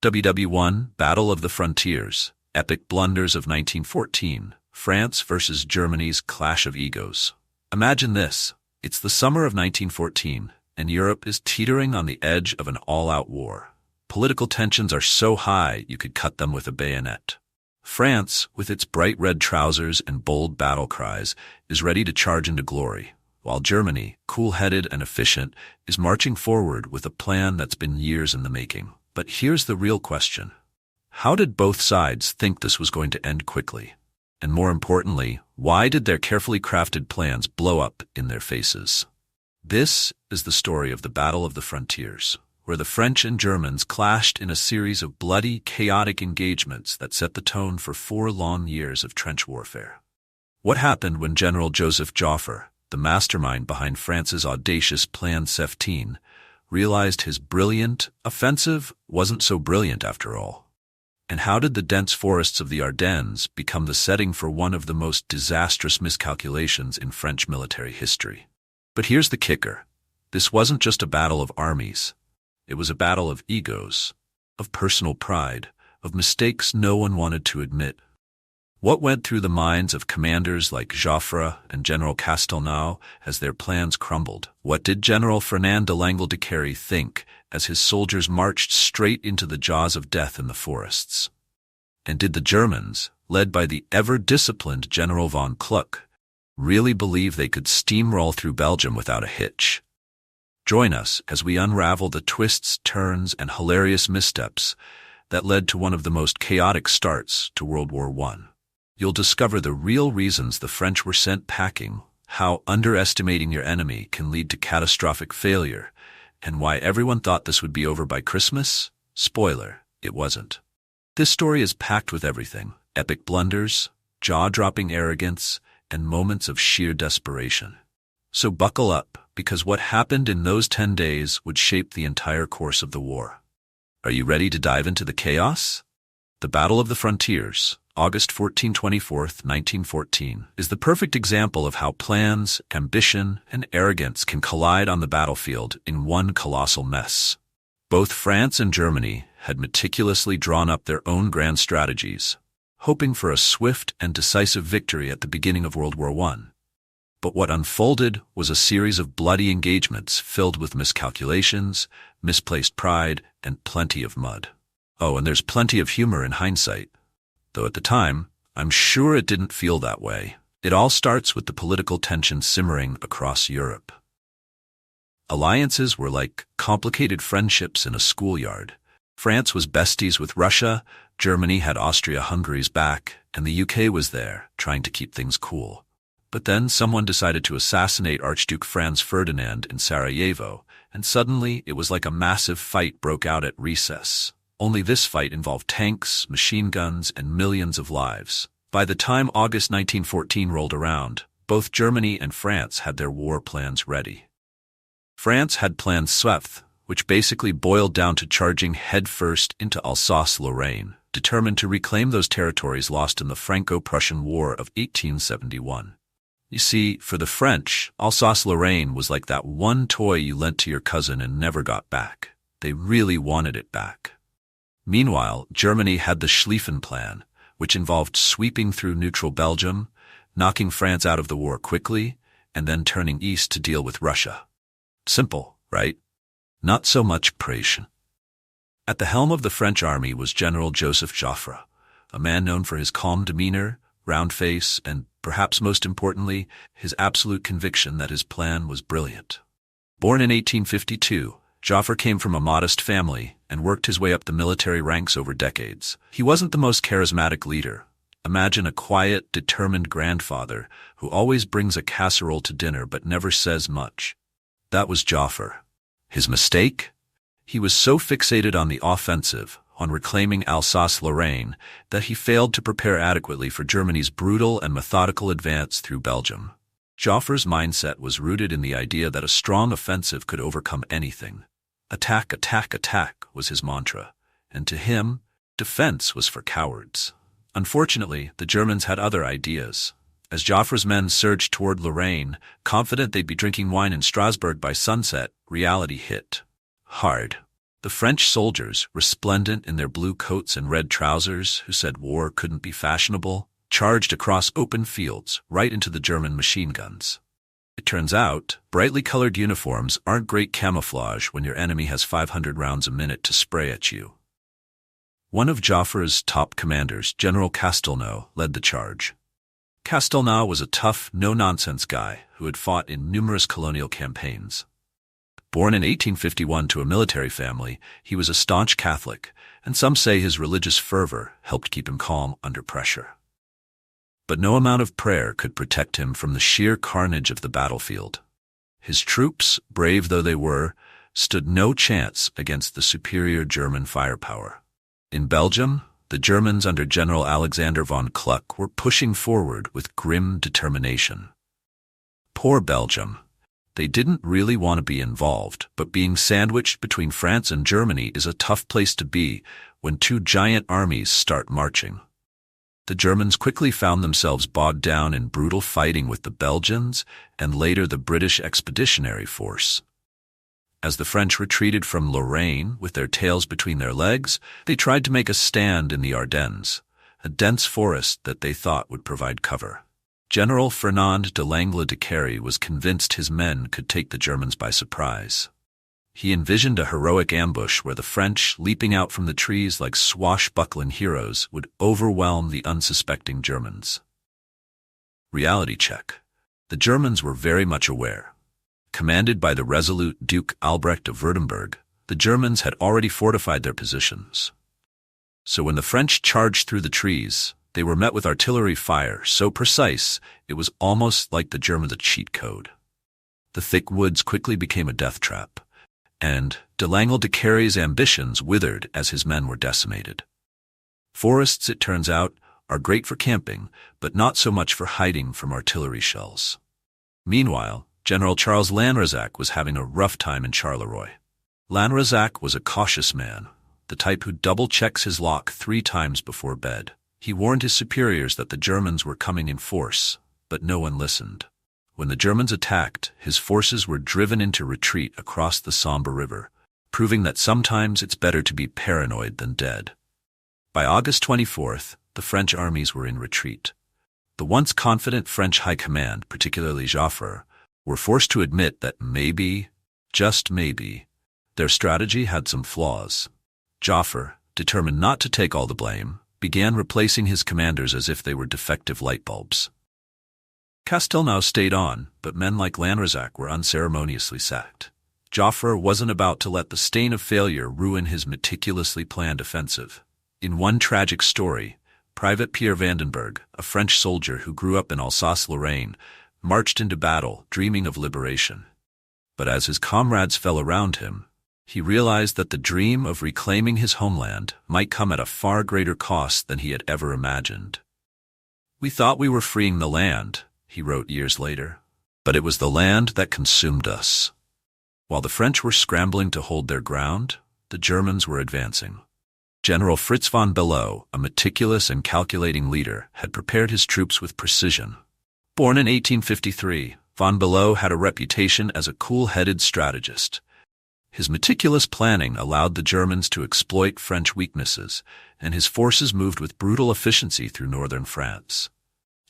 WW1 Battle of the Frontiers, Epic Blunders of 1914, France versus Germany's Clash of Egos. Imagine this. It's the summer of 1914, and Europe is teetering on the edge of an all-out war. Political tensions are so high you could cut them with a bayonet. France, with its bright red trousers and bold battle cries, is ready to charge into glory, while Germany, cool-headed and efficient, is marching forward with a plan that's been years in the making. But here's the real question. How did both sides think this was going to end quickly? And more importantly, why did their carefully crafted plans blow up in their faces? This is the story of the Battle of the Frontiers, where the French and Germans clashed in a series of bloody, chaotic engagements that set the tone for 4 long years of trench warfare. What happened when General Joseph Joffre, the mastermind behind France's audacious Plan XVII, realized his brilliant offensive wasn't so brilliant after all? And how did the dense forests of the Ardennes become the setting for one of the most disastrous miscalculations in French military history? But here's the kicker. This wasn't just a battle of armies. It was a battle of egos, of personal pride, of mistakes no one wanted to admit. What went through the minds of commanders like Joffre and General Castelnau as their plans crumbled? What did General Fernand de Langle de Carry think as his soldiers marched straight into the jaws of death in the forests? And did the Germans, led by the ever-disciplined General von Kluck, really believe they could steamroll through Belgium without a hitch? Join us as we unravel the twists, turns, and hilarious missteps that led to one of the most chaotic starts to World War I. You'll discover the real reasons the French were sent packing, how underestimating your enemy can lead to catastrophic failure, and why everyone thought this would be over by Christmas. Spoiler, it wasn't. This story is packed with everything: epic blunders, jaw-dropping arrogance, and moments of sheer desperation. So buckle up, because what happened in those 10 days would shape the entire course of the war. Are you ready to dive into the chaos? The Battle of the Frontiers, August 24th, 1914, is the perfect example of how plans, ambition, and arrogance can collide on the battlefield in one colossal mess. Both France and Germany had meticulously drawn up their own grand strategies, hoping for a swift and decisive victory at the beginning of World War I. But what unfolded was a series of bloody engagements filled with miscalculations, misplaced pride, and plenty of mud. Oh, and there's plenty of humor in hindsight. Though at the time, I'm sure it didn't feel that way. It all starts with the political tension simmering across Europe. Alliances were like complicated friendships in a schoolyard. France was besties with Russia, Germany had Austria-Hungary's back, and the UK was there, trying to keep things cool. But then someone decided to assassinate Archduke Franz Ferdinand in Sarajevo, and suddenly it was like a massive fight broke out at recess. Only this fight involved tanks, machine guns, and millions of lives. By the time August 1914 rolled around, both Germany and France had their war plans ready. France had Plan XVII, which basically boiled down to charging headfirst into Alsace-Lorraine, determined to reclaim those territories lost in the Franco-Prussian War of 1871. You see, for the French, Alsace-Lorraine was like that one toy you lent to your cousin and never got back. They really wanted it back. Meanwhile, Germany had the Schlieffen Plan, which involved sweeping through neutral Belgium, knocking France out of the war quickly, and then turning east to deal with Russia. Simple, right? Not so much precision. At the helm of the French army was General Joseph Joffre, a man known for his calm demeanor, round face, and, perhaps most importantly, his absolute conviction that his plan was brilliant. Born in 1852, Joffre came from a modest family and worked his way up the military ranks over decades. He wasn't the most charismatic leader. Imagine a quiet, determined grandfather who always brings a casserole to dinner but never says much. That was Joffre. His mistake? He was so fixated on the offensive, on reclaiming Alsace-Lorraine, that he failed to prepare adequately for Germany's brutal and methodical advance through Belgium. Joffre's mindset was rooted in the idea that a strong offensive could overcome anything. Attack, attack, attack was his mantra, and to him, defense was for cowards. Unfortunately, the Germans had other ideas. As Joffre's men surged toward Lorraine, confident they'd be drinking wine in Strasbourg by sunset, reality hit hard. The The French soldiers, resplendent in their blue coats and red trousers, who said war couldn't be fashionable, charged across open fields right into the German machine guns. It turns out, brightly colored uniforms aren't great camouflage when your enemy has 500 rounds a minute to spray at you. One of Joffre's top commanders, General Castelnau, led the charge. Castelnau was a tough, no-nonsense guy who had fought in numerous colonial campaigns. Born in 1851 to a military family, he was a staunch Catholic, and some say his religious fervor helped keep him calm under pressure. But no amount of prayer could protect him from the sheer carnage of the battlefield. His troops, brave though they were, stood no chance against the superior German firepower. In Belgium, the Germans under General Alexander von Kluck were pushing forward with grim determination. Poor Belgium. They didn't really want to be involved, but being sandwiched between France and Germany is a tough place to be when two giant armies start marching. The Germans quickly found themselves bogged down in brutal fighting with the Belgians and later the British Expeditionary Force. As the French retreated from Lorraine with their tails between their legs, they tried to make a stand in the Ardennes, a dense forest that they thought would provide cover. General Fernand de Langle de Carry was convinced his men could take the Germans by surprise. He envisioned a heroic ambush where the French, leaping out from the trees like swashbuckling heroes, would overwhelm the unsuspecting Germans. Reality check. The Germans were very much aware. Commanded by the resolute Duke Albrecht of Württemberg, the Germans had already fortified their positions. So when the French charged through the trees, they were met with artillery fire so precise it was almost like the Germans' cheat code. The thick woods quickly became a death trap, and de Langle de Carry's ambitions withered as his men were decimated. Forests, it turns out, are great for camping, but not so much for hiding from artillery shells. Meanwhile, General Charles Lanrezac was having a rough time in Charleroi. Lanrezac was a cautious man, the type who double-checks his lock 3 times before bed. He warned his superiors that the Germans were coming in force, but no one listened. When the Germans attacked, his forces were driven into retreat across the Sambre River, proving that sometimes it's better to be paranoid than dead. By August 24th, the French armies were in retreat. The once confident French high command, particularly Joffre, were forced to admit that maybe, just maybe, their strategy had some flaws. Joffre, determined not to take all the blame, began replacing his commanders as if they were defective light bulbs. Castelnau stayed on, but men like Lanrezac were unceremoniously sacked. Joffre wasn't about to let the stain of failure ruin his meticulously planned offensive. In one tragic story, Private Pierre Vandenberg, a French soldier who grew up in Alsace-Lorraine, marched into battle dreaming of liberation. But as his comrades fell around him, he realized that the dream of reclaiming his homeland might come at a far greater cost than he had ever imagined. "We thought we were freeing the land," he wrote years later, "but it was the land that consumed us." While the French were scrambling to hold their ground, the Germans were advancing. General Fritz von Below, a meticulous and calculating leader, had prepared his troops with precision. Born in 1853, von Below had a reputation as a cool-headed strategist. His meticulous planning allowed the Germans to exploit French weaknesses, and his forces moved with brutal efficiency through northern France.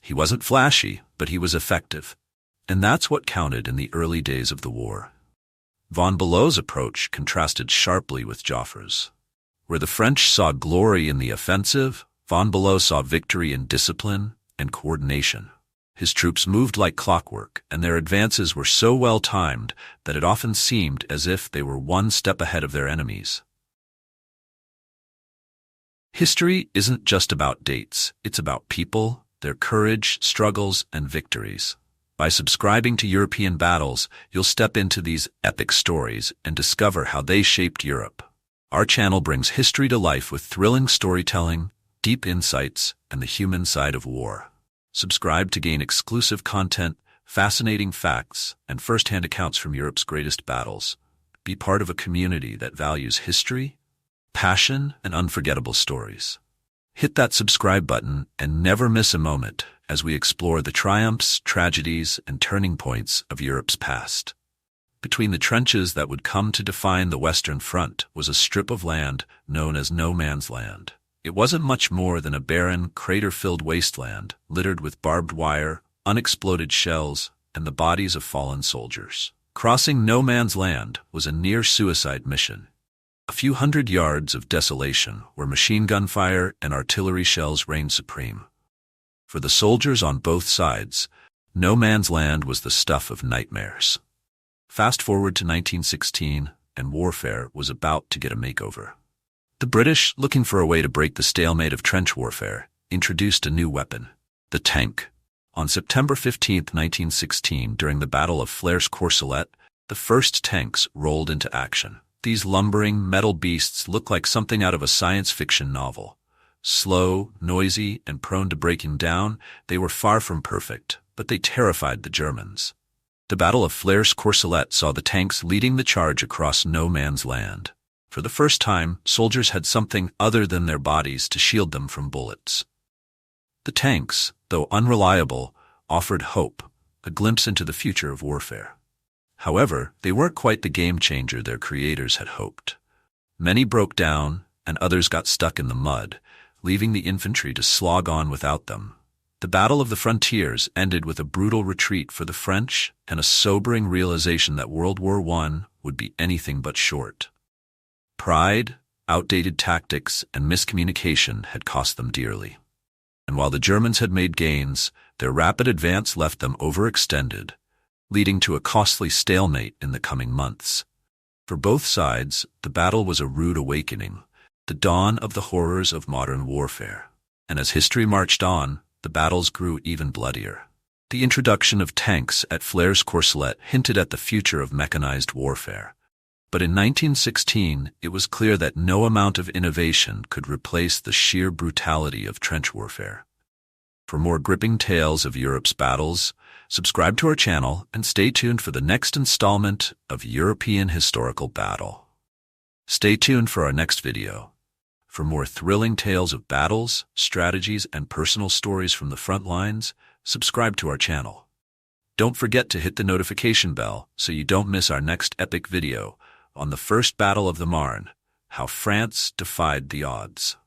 He wasn't flashy, but he was effective, and that's what counted in the early days of the war. Von Below's approach contrasted sharply with Joffre's. Where the French saw glory in the offensive, von Below saw victory in discipline and coordination. His troops moved like clockwork, and their advances were so well timed that it often seemed as if they were one step ahead of their enemies. History isn't just about dates, it's about people, their courage, struggles, and victories. By subscribing to European Battles, you'll step into these epic stories and discover how they shaped Europe. Our channel brings history to life with thrilling storytelling, deep insights, and the human side of war. Subscribe to gain exclusive content, fascinating facts, and first-hand accounts from Europe's greatest battles. Be part of a community that values history, passion, and unforgettable stories. Hit that subscribe button and never miss a moment as we explore the triumphs, tragedies, and turning points of Europe's past. Between the trenches that would come to define the Western Front was a strip of land known as No Man's Land. It wasn't much more than a barren, crater-filled wasteland littered with barbed wire, unexploded shells, and the bodies of fallen soldiers. Crossing No Man's Land was a near-suicide mission. A few hundred yards of desolation where machine gun fire and artillery shells reigned supreme. For the soldiers on both sides, No Man's Land was the stuff of nightmares. Fast forward to 1916, and warfare was about to get a makeover. The British, looking for a way to break the stalemate of trench warfare, introduced a new weapon, the tank. On September 15, 1916, during the Battle of Flers-Courcelette, the first tanks rolled into action. These lumbering metal beasts looked like something out of a science fiction novel. Slow, noisy, and prone to breaking down, they were far from perfect, but they terrified the Germans. The Battle of Flers-Courcelette saw the tanks leading the charge across No Man's Land. For the first time, soldiers had something other than their bodies to shield them from bullets. The tanks, though unreliable, offered hope, a glimpse into the future of warfare. However, they weren't quite the game-changer their creators had hoped. Many broke down, and others got stuck in the mud, leaving the infantry to slog on without them. The Battle of the Frontiers ended with a brutal retreat for the French and a sobering realization that World War I would be anything but short. Pride, outdated tactics, and miscommunication had cost them dearly. And while the Germans had made gains, their rapid advance left them overextended, leading to a costly stalemate in the coming months. For both sides, the battle was a rude awakening, the dawn of the horrors of modern warfare. And as history marched on, the battles grew even bloodier. The introduction of tanks at Flers-Courcelette hinted at the future of mechanized warfare. But in 1916, it was clear that no amount of innovation could replace the sheer brutality of trench warfare. For more gripping tales of Europe's battles, subscribe to our channel and stay tuned for the next installment of European Historical Battle. Stay tuned for our next video. For more thrilling tales of battles, strategies, and personal stories from the front lines, subscribe to our channel. Don't forget to hit the notification bell so you don't miss our next epic video on the First Battle of the Marne, how France defied the odds.